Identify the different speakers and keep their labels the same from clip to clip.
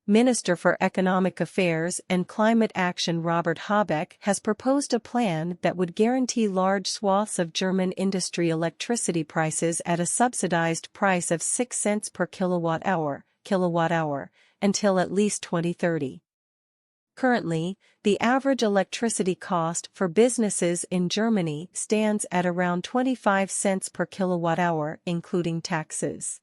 Speaker 1: Minister for Economic Affairs and Climate Action Robert Habeck has proposed a plan that would guarantee large swaths of German industry electricity prices at a subsidized price of 6 cents per kilowatt-hour, until at least 2030. Currently, the average electricity cost for businesses in Germany stands at around 25 cents per kilowatt-hour, including taxes.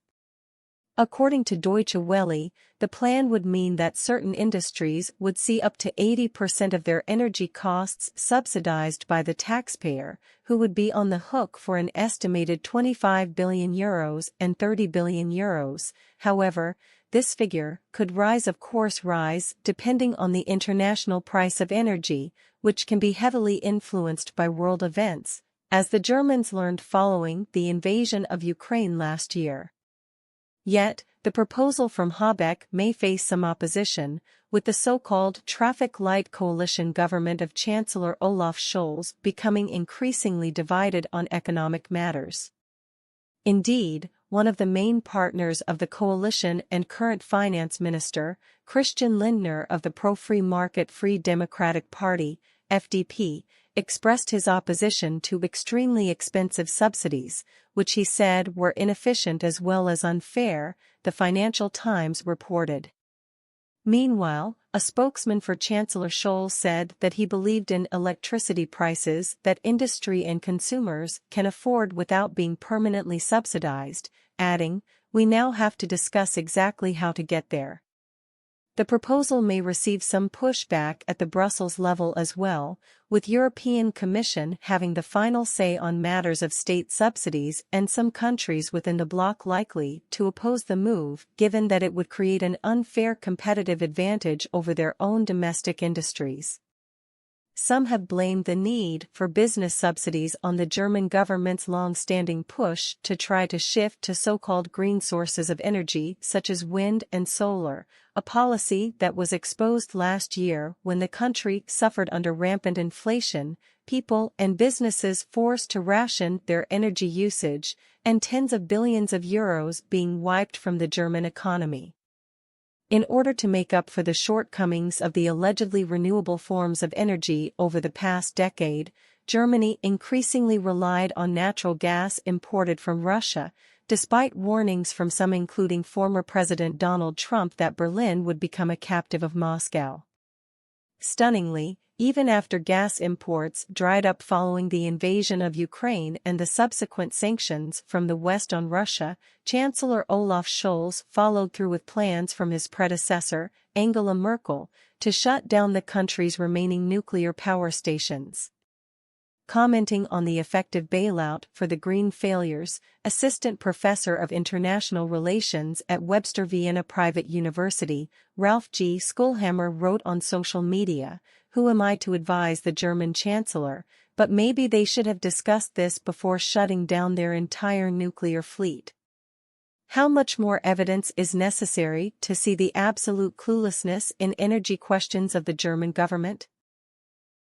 Speaker 1: According to Deutsche Welle, the plan would mean that certain industries would see up to 80% of their energy costs subsidized by the taxpayer, who would be on the hook for an estimated €25 billion and €30 billion. However, this figure could rise depending on the international price of energy, which can be heavily influenced by world events, as the Germans learned following the invasion of Ukraine last year. Yet, the proposal from Habeck may face some opposition, with the so-called traffic light coalition government of Chancellor Olaf Scholz becoming increasingly divided on economic matters. Indeed, one of the main partners of the coalition and current finance minister, Christian Lindner of the pro-free market Free Democratic Party, FDP, expressed his opposition to extremely expensive subsidies, which he said were inefficient as well as unfair, the Financial Times reported. Meanwhile, a spokesman for Chancellor Scholz said that he believed in electricity prices that industry and consumers can afford without being permanently subsidized, adding, "We now have to discuss exactly how to get there." The proposal may receive some pushback at the Brussels level as well, with European Commission having the final say on matters of state subsidies and some countries within the bloc likely to oppose the move given that it would create an unfair competitive advantage over their own domestic industries. Some have blamed the need for business subsidies on the German government's long-standing push to try to shift to so-called green sources of energy such as wind and solar, a policy that was exposed last year when the country suffered under rampant inflation, people and businesses forced to ration their energy usage, and tens of billions of euros being wiped from the German economy. In order to make up for the shortcomings of the allegedly renewable forms of energy over the past decade, Germany increasingly relied on natural gas imported from Russia, despite warnings from some including former President Donald Trump that Berlin would become a captive of Moscow. Stunningly, even after gas imports dried up following the invasion of Ukraine and the subsequent sanctions from the West on Russia, Chancellor Olaf Scholz followed through with plans from his predecessor, Angela Merkel, to shut down the country's remaining nuclear power stations. Commenting on the effective bailout for the green failures, Assistant Professor of International Relations at Webster Vienna Private University, Ralph G. Schullhammer wrote on social media, "Who am I to advise the German Chancellor, but maybe they should have discussed this before shutting down their entire nuclear fleet." How much more evidence is necessary to see the absolute cluelessness in energy questions of the German government?